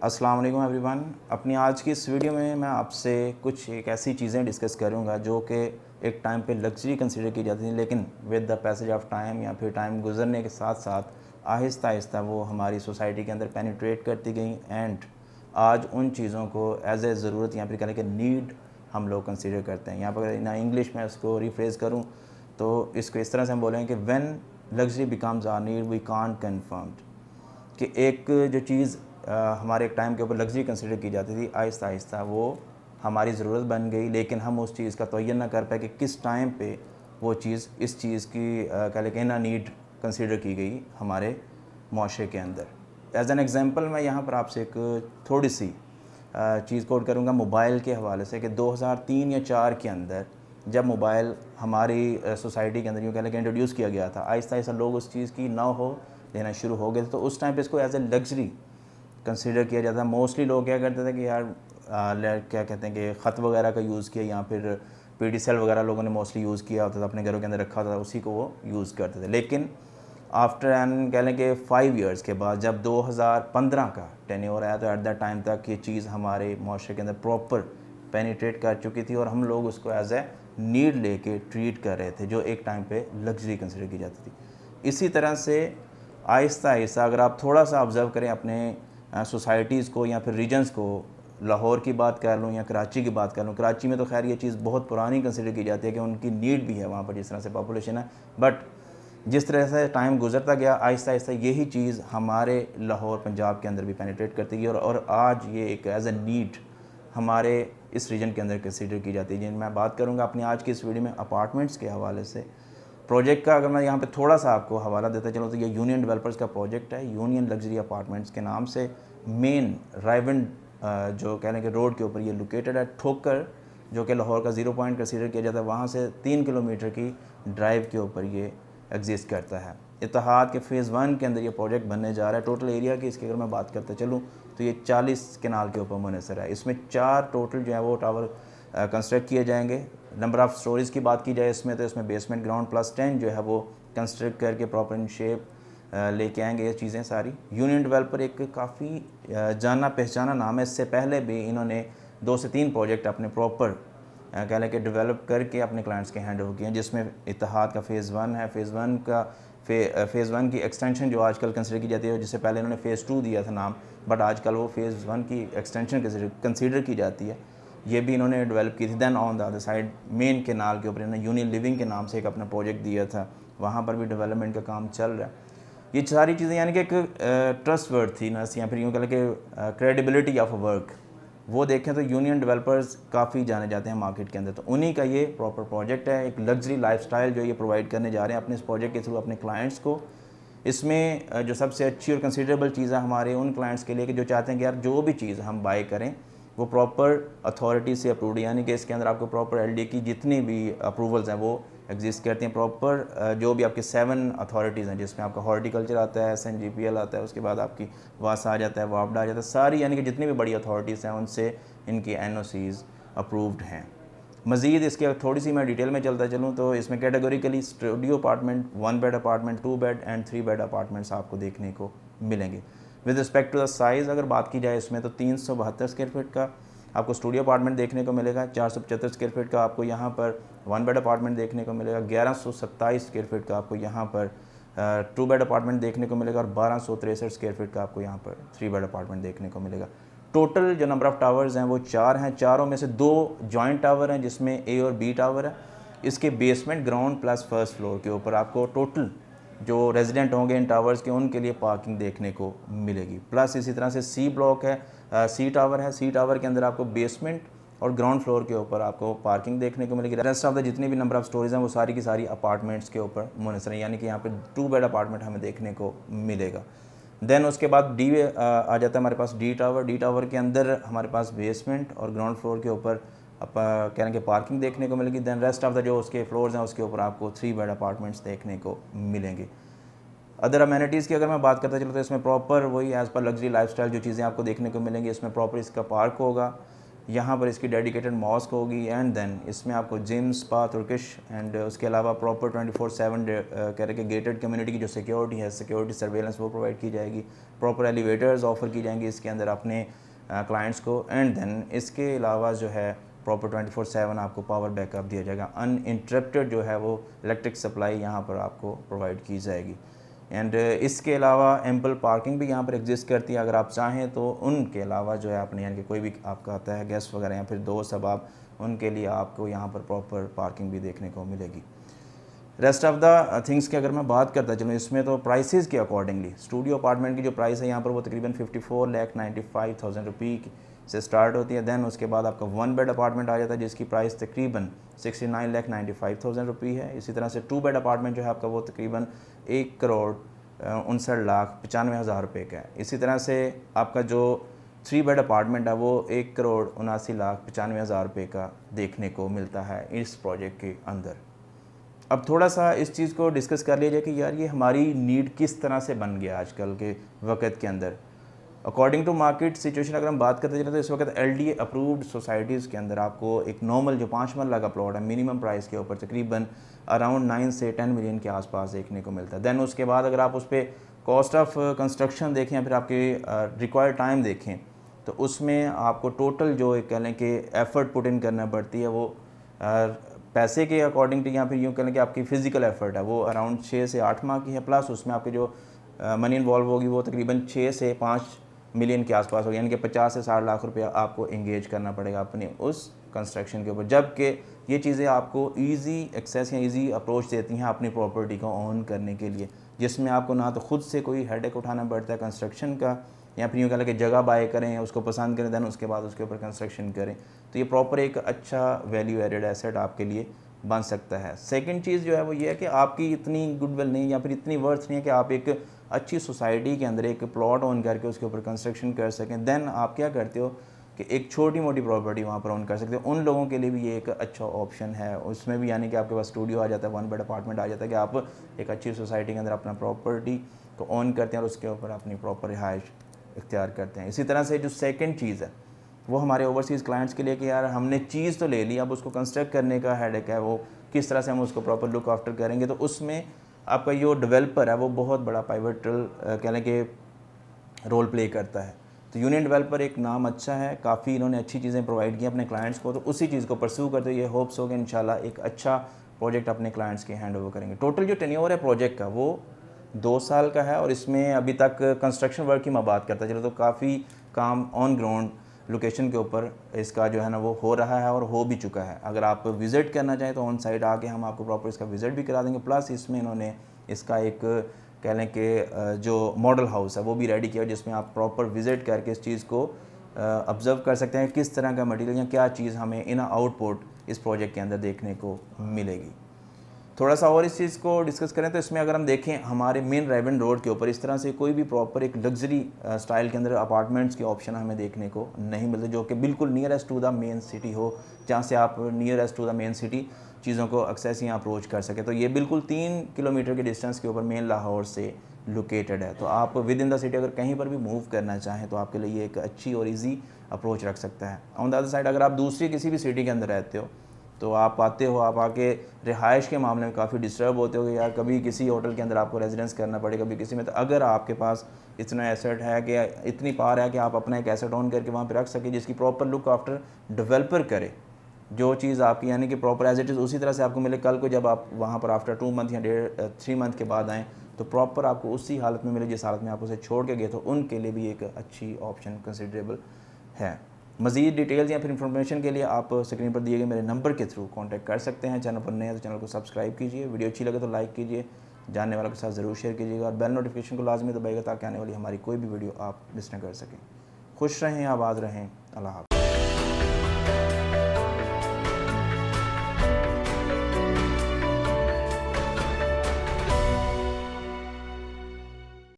अस्सलाम वालेकुम एवरीवन। अपनी आज की इस वीडियो में मैं आपसे कुछ एक ऐसी चीज़ें डिस्कस करूंगा जो कि एक टाइम पे लग्जरी कंसीडर की जाती थी, लेकिन with the passage of time या फिर टाइम गुजरने के साथ साथ आहिस्ता आहिस्ता वो हमारी सोसाइटी के अंदर पेनिट्रेट करती गई एंड आज उन चीज़ों को एज ए ज़रूरत या फिर कहने के नीड हम लोग कंसीडर करते हैं। यहाँ पर ना इंग्लिश में उसको रिफ्रेज करूँ तो इसको इस तरह से हम बोलेंगे कि when luxury becomes our need we can't confirm, कि एक जो चीज़ हमारे एक टाइम के ऊपर लग्जरी कंसिडर की जाती थी, आहिस्ता आहिस्ता वो हमारी ज़रूरत बन गई, लेकिन हम उस चीज़ का तयन ना कर पाए कि किस टाइम पे वो चीज़ इस चीज़ की कह लें ना नीड कंसिडर की गई हमारे माशरे के अंदर। एज एन एग्ज़ाम्पल मैं यहाँ पर आपसे एक थोड़ी सी चीज़ कोट करूँगा मोबाइल के हवाले से कि 2003 या 4 के अंदर जब मोबाइल हमारी सोसाइटी के अंदर यूँ कह लें कि इंट्रोड्यूस किया गया था, आहिस्ता आहिस्ता लोग उस चीज़ की ना हो लेना शुरू हो गए थे। तो उस टाइम पे इसको एज ए लग्जरी कंसीडर किया जाता है। मोस्टली लोग क्या करते थे कि यार क्या कहते हैं कि ख़त वगैरह का यूज़ किया या फिर पीडी सेल वगैरह लोगों ने मोस्टली यूज़ किया होता था, अपने घरों के अंदर रखा होता था, उसी को वो यूज़ करते थे। लेकिन आफ्टर एन कह लें कि 5 ईयर्स के बाद जब 2015 का टेन्योर आया तो एट दैट टाइम तक ये चीज़ हमारे माशरे के अंदर प्रॉपर पेनिट्रेट कर चुकी थी और हम लोग उसको एज ए नीड लेके ट्रीट कर रहे थे, जो एक टाइम पे लग्जरी कंसिडर की जाती थी। इसी तरह से आहिस्ता आहिस्ता अगर आप थोड़ा सा ऑब्ज़र्व करें अपने सोसाइटीज़ को या फिर रीजन्स को, लाहौर की बात कर लूँ या कराची की बात कर लूँ, कराची में तो खैर ये चीज़ बहुत पुरानी कंसिडर की जाती है कि उनकी नीड भी है वहाँ पर जिस तरह से पॉपुलेशन है, बट जिस तरह से टाइम गुजरता गया आहिस्ता आहिस्ता यही चीज़ हमारे लाहौर पंजाब के अंदर भी पेनिट्रेट करती गई और आज ये एक एज ए नीड हमारे इस रीजन के अंदर कंसिडर की जाती है। जिन मैं बात करूँगा अपनी आज की इस वीडियो में अपार्टमेंट्स के हवाले से। प्रोजेक्ट का अगर मैं यहाँ पे थोड़ा सा आपको हवाला देता चलूँ तो ये यूनियन डेवलपर्स का प्रोजेक्ट है, यूनियन लग्जरी अपार्टमेंट्स के नाम से। मेन राइवन जो कह लें कि रोड के ऊपर ये लोकेटेड है। ठोकर जो कि लाहौर का 0 पॉइंट कंसीडर किया जाता है, वहाँ से 3 किलोमीटर की ड्राइव के ऊपर ये एग्जिस्ट करता है। इत्तेहाद के फ़ेज़ 1 के अंदर ये प्रोजेक्ट बनने जा रहा है। टोटल एरिया की इसकी अगर मैं बात करते चलूँ तो ये 40 कनाल के ऊपर मुनहसर है। इसमें 4 टोटल जो है वो टावर कंस्ट्रक्ट किए जाएंगे। नंबर ऑफ़ स्टोरीज़ की बात की जाए इसमें तो इसमें बेसमेंट ग्राउंड प्लस 10 जो है वो कंस्ट्रक्ट करके प्रॉपर इन शेप लेके आएंगे ये चीज़ें सारी। यूनियन डेवलपर एक काफ़ी जाना पहचाना नाम है। इससे पहले भी इन्होंने 2 से 3 प्रोजेक्ट अपने प्रॉपर कह लें कि डेवलप करके अपने क्लाइंट्स के हैंड ओवर किए हैं, जिसमें इत्तेहाद का फ़ेज़ 1 है। फ़ेज़ 1 की एक्सटेंशन जो आजकल कंसिडर की जाती है, जिससे पहले इन्होंने फ़ेज़ 2 दिया था नाम, बट आजकल वो फ़ेज़ 1 की एक्सटेंशन कंसिडर की जाती है। ये भी इन्होंने डेवलप की थी। Then on the other side main canal के ऊपर इन्होंने यूनियन लिविंग के नाम से एक अपना प्रोजेक्ट दिया था, वहाँ पर भी डेवलपमेंट का काम चल रहा है। ये सारी चीज़ें यानी कि एक ट्रस्ट वर्ड थी ना, या फिर यूँ कह लें कि क्रेडिबिलिटी ऑफ वर्क वो देखें तो यूनियन डेवलपर्स काफ़ी जाने जाते हैं मार्केट के अंदर। तो उन्हीं का ये प्रॉपर प्रोजेक्ट है, एक लग्जरी लाइफस्टाइल जो ये प्रोवाइड करने जा रहे हैं अपने इस प्रोजेक्ट के थ्रू अपने क्लाइंट्स को। इसमें जो सबसे अच्छी और कंसीडरेबल चीज़ है हमारे उन क्लाइंट्स के लिए कि जो चाहते हैं कि यार जो भी चीज़ हम बाय करें वो प्रॉपर अथॉरिटी से अप्रूव्ड, यानी कि इसके अंदर आपको प्रॉपर एलडी की जितनी भी अप्रूवल्स हैं वो एग्जिस्ट करती हैं। प्रॉपर जो भी आपके 7 अथॉरिटीज़ हैं, जिसमें आपका हॉर्टिकल्चर आता है, SNGPL आता है, उसके बाद आपकी वासा आ जाता है, वापडा आ जाता है, सारी यानी कि जितनी भी बड़ी अथॉरिटीज़ हैं उनसे इनकी NOCs अप्रूव्ड हैं। मज़ीद इसके थोड़ी सी मैं डिटेल में चलता चलूँ तो इसमें categorically studio apartment, 1 bed apartment, 2 bed and 3 bed apartments आपको देखने को मिलेंगे। With respect to the size अगर बात की जाए इसमें तो 372 स्क्वायर फीट का आपको स्टूडियो अपार्टमेंट देखने को मिलेगा, 475 स्क्वायर फीट का आपको यहाँ पर 1 बेड अपार्टमेंट देखने को मिलेगा, 1127 स्क्वायर फीट का आपको यहाँ पर 2 बेड अपार्टमेंट देखने को मिलेगा और 1263 स्क्वायर फीट का आपको यहाँ पर 3 बेड अपार्टमेंट देखने को मिलेगा। टोटल जो नंबर ऑफ़ टावर्स हैं वो 4 हैं, चारों में से 2 जॉइंट टावर हैं जिसमें A और B टावर है। इसके basement ground plus first floor के ऊपर आपको टोटल जो रेजिडेंट होंगे इन टावर्स के उनके लिए पार्किंग देखने को मिलेगी। प्लस इसी तरह से C ब्लॉक है, C टावर है। C टावर के अंदर आपको बेसमेंट और ग्राउंड फ्लोर के ऊपर आपको पार्किंग देखने को मिलेगी। रेस्ट ऑफ द जितनी भी नंबर ऑफ़ स्टोरीज हैं वो सारी की सारी अपार्टमेंट्स के ऊपर मुनहसर है, यानी कि यहाँ पे 2 बेड अपार्टमेंट हमें देखने को मिलेगा। देन उसके बाद डी आ जाता है हमारे पास D टावर। D टावर के अंदर हमारे पास बेसमेंट और ग्राउंड फ्लोर के ऊपर कहने के पार्किंग देखने को मिलेगी। देन रेस्ट ऑफ द जो उसके फ्लोर्स हैं उसके ऊपर आपको 3 बेड अपार्टमेंट्स देखने को मिलेंगे। अदर अमेनिटीज़ की अगर मैं बात करता चलूँ तो इसमें प्रॉपर वही एज़ पर लग्जरी लाइफस्टाइल जो चीज़ें आपको देखने को मिलेंगी, इसमें प्रॉपर इसका पार्क होगा, यहाँ पर इसकी डेडिकेटेड मॉस्क होगी एंड देन इसमें आपको जिम, स्पा, तुर्किश एंड उसके अलावा प्रॉपर 24/7 कह रहे कि गेटेड कम्युनिटी की जो सिक्योरिटी है, सिक्योरिटी सर्वेलेंस वो प्रोवाइड की जाएगी। प्रॉपर एलिवेटर्स ऑफर की जाएंगी इसके अंदर अपने क्लाइंट्स को एंड देन इसके अलावा जो है प्रॉपर 24/7 आपको पावर बैकअप दिया जाएगा। अनइंटरप्टेड जो है वो इलेक्ट्रिक सप्लाई यहाँ पर आपको प्रोवाइड की जाएगी एंड इसके अलावा एम्पल पार्किंग भी यहाँ पर एग्जिस्ट करती है। अगर आप चाहें तो उनके अलावा जो है अपने यानी कि कोई भी आपका आता है गेस्ट वगैरह या फिर दोस्त अब आप उनके लिए आपको यहाँ पर प्रॉपर पार्किंग भी देखने को मिलेगी। रेस्ट ऑफ द थिंग्स की अगर मैं बात करता चलूँ इसमें तो प्राइसेस के अकॉर्डिंगली स्टूडियो अपार्टमेंट की जो प्राइस है यहाँ पर वो तकरीबन 54,95,000 रुपये से स्टार्ट होती है। देन उसके बाद आपका 1 बेड अपार्टमेंट आ जाता है जिसकी प्राइस तकरीबन 69,95,000 रुपये है। इसी तरह से 2 बेड अपार्टमेंट जो है आपका वो तकरीबन 1,59,95,000 रुपये का है। इसी तरह से आपका जो 3 बेड अपार्टमेंट है वो 1,79,95,000 रुपये का देखने को मिलता है इस प्रोजेक्ट के अंदर। अब थोड़ा सा इस चीज़ को डिस्कस कर लिया जाए कि यार ये हमारी नीड किस तरह से बन गया आजकल के वक्त के अंदर। अकॉर्डिंग टू मार्केट सिचुएशन अगर हम बात करते चलें तो इस वक्त LDA अप्रूव्ड सोसाइटीज़ के अंदर आपको एक नॉर्मल जो 5 मरला का प्लॉट है मिनिमम प्राइस के ऊपर तकरीबन अराउंड 9 से 10 मिलियन के आसपास देखने को मिलता है। देन उसके बाद अगर आप उस पर कॉस्ट ऑफ कंस्ट्रक्शन देखें या फिर आपके रिक्वायर्ड टाइम देखें तो उसमें आपको टोटल जो एक कह लें कि एफ़र्ट पुट इन करना पड़ती है वो पैसे के अकॉर्डिंग टू या फिर यूँ कह लें कि आपकी फ़िज़िकल एफ़र्ट है वो अराउंड 6 से 8 माह की है। प्लस उसमें आपकी जो मनी इन्वॉल्व होगी वो तकरीबन 6 से 5 मिलियन के आसपास होगी, यानी कि 50 से 60 लाख रुपया आपको इंगेज करना पड़ेगा अपने उस कंस्ट्रक्शन के ऊपर। जबकि ये चीज़ें आपको इजी एक्सेस या इजी अप्रोच देती हैं अपनी प्रॉपर्टी को ऑन करने के लिए, जिसमें आपको ना तो खुद से कोई हेडेक उठाना पड़ता है कंस्ट्रक्शन का या फिर यूँ कह लें कि जगह बाय करें या उसको पसंद करें दैन उसके बाद उसके ऊपर कंस्ट्रक्शन करें। तो ये प्रॉपर एक अच्छा वैल्यू एडेड एसेट आपके लिए बन सकता है। सेकंड चीज़ जो है वो ये है कि आपकी इतनी गुडविल नहीं या फिर इतनी वर्थ नहीं है कि आप एक अच्छी सोसाइटी के अंदर एक प्लॉट ऑन करके उसके ऊपर कंस्ट्रक्शन कर सकें। देन आप क्या करते हो कि एक छोटी मोटी प्रॉपर्टी वहाँ पर ऑन कर सकते हो। उन लोगों के लिए भी ये एक अच्छा ऑप्शन है। उसमें भी यानी कि आपके पास स्टूडियो आ जाता है, 1 बेड अपार्टमेंट आ जाता है कि आप एक अच्छी सोसाइटी के अंदर अपना प्रॉपर्टी को ऑन करते हैं और उसके ऊपर अपनी प्रॉपर रिहाइश इख्तियार करते हैं। इसी तरह से जो सेकंड चीज़ है वो हमारे ओवरसीज़ क्लाइंट्स के लिए कि यार हमने चीज़ तो ले ली, अब उसको कंस्ट्रक्ट करने का हेडेक है, वो किस तरह से हम उसको प्रॉपर लुक आफ्टर करेंगे। तो उसमें आपका जो डेवलपर है वो बहुत बड़ा पाइवटल कह लें कि रोल प्ले करता है। तो यूनियन डेवलपर एक नाम अच्छा है, काफ़ी इन्होंने अच्छी चीज़ें प्रोवाइड की अपने क्लाइंट्स को, तो उसी चीज़ को परस्यू करते हुए ये होप्स हो कि इंशाल्लाह एक अच्छा प्रोजेक्ट अपने क्लाइंट्स के हैंड ओवर करेंगे। टोटल जो टेन्योर है प्रोजेक्ट का वो 2 साल का है और इसमें अभी तक कंस्ट्रक्शन वर्क की मैं बात करता चलो तो काफ़ी काम ऑन ग्राउंड लोकेशन के ऊपर इसका जो है ना वो हो रहा है और हो भी चुका है। अगर आप विज़िट करना चाहें तो ऑन साइट आके हम आपको प्रॉपर इसका विज़िट भी करा देंगे। प्लस इसमें इन्होंने इसका एक कह लें कि जो मॉडल हाउस है वो भी रेडी किया जिसमें आप प्रॉपर विज़िट करके इस चीज़ को ऑब्ज़र्व कर सकते हैं किस तरह का मटेरियल या क्या चीज़ हमें इन आउटपुट इस प्रोजेक्ट के अंदर देखने को मिलेगी। थोड़ा सा और इस चीज़ को डिस्कस करें तो इसमें अगर हम देखें हमारे मेन रेवन रोड के ऊपर इस तरह से कोई भी प्रॉपर एक लग्जरी स्टाइल के अंदर अपार्टमेंट्स के ऑप्शन हमें देखने को नहीं मिलते जो कि बिल्कुल nearest to the main city हो, जहाँ से आप nearest to the main city चीज़ों को एक्सेस या अप्रोच कर सके। तो ये बिल्कुल 3 किलोमीटर के डिस्टेंस के ऊपर मेन लाहौर से लोकेटेड है। तो आप विद इन द सिटी अगर कहीं पर भी मूव करना चाहें तो आपके लिए ये एक अच्छी और ईजी अप्रोच रख सकता है। ऑन द अदर साइड अगर आप दूसरी किसी भी सिटी के अंदर रहते हो तो आप आते हो, आप आके रिहाइश के मामले में काफ़ी डिस्टर्ब होते हो कि यार कभी किसी होटल के अंदर आपको रेजिडेंस करना पड़े, कभी किसी में। तो अगर आपके पास इतना एसेट है कि इतनी पावर है कि आप अपना एक एसेट ऑन करके वहाँ पे रख सके जिसकी प्रॉपर लुक आफ्टर डेवलपर करे, जो चीज़ आपकी यानी कि प्रॉपर एज इट इज़ उसी तरह से आपको मिले, कल को जब आप वहाँ पर आफ्टर 2 मंथ या 3 मंथ के बाद आएँ तो प्रॉपर आपको उसी हालत में मिले जिस हालत में आप उसे छोड़ के गए। तो उनके लिए भी एक अच्छी ऑप्शन कंसिडरेबल है। मज़ीद डिटेल्स या फिर इन्फॉर्मेशन के लिए आप स्क्रीन पर दिए गए मेरे नंबर के थ्रू कांटेक्ट कर सकते हैं। चैनल पर नए हैं तो चैनल को सब्सक्राइब कीजिए, वीडियो अच्छी लगे तो लाइक कीजिए, जानने वालों के साथ ज़रूर शेयर कीजिएगा और बेल नोटिफिकेशन को लाजमी दबाइएगा ताकि आने वाली हमारी कोई भी वीडियो आप मिस न कर सकें। खुश रहें, आबाद रहें, अल्लाह हाफ़िज़।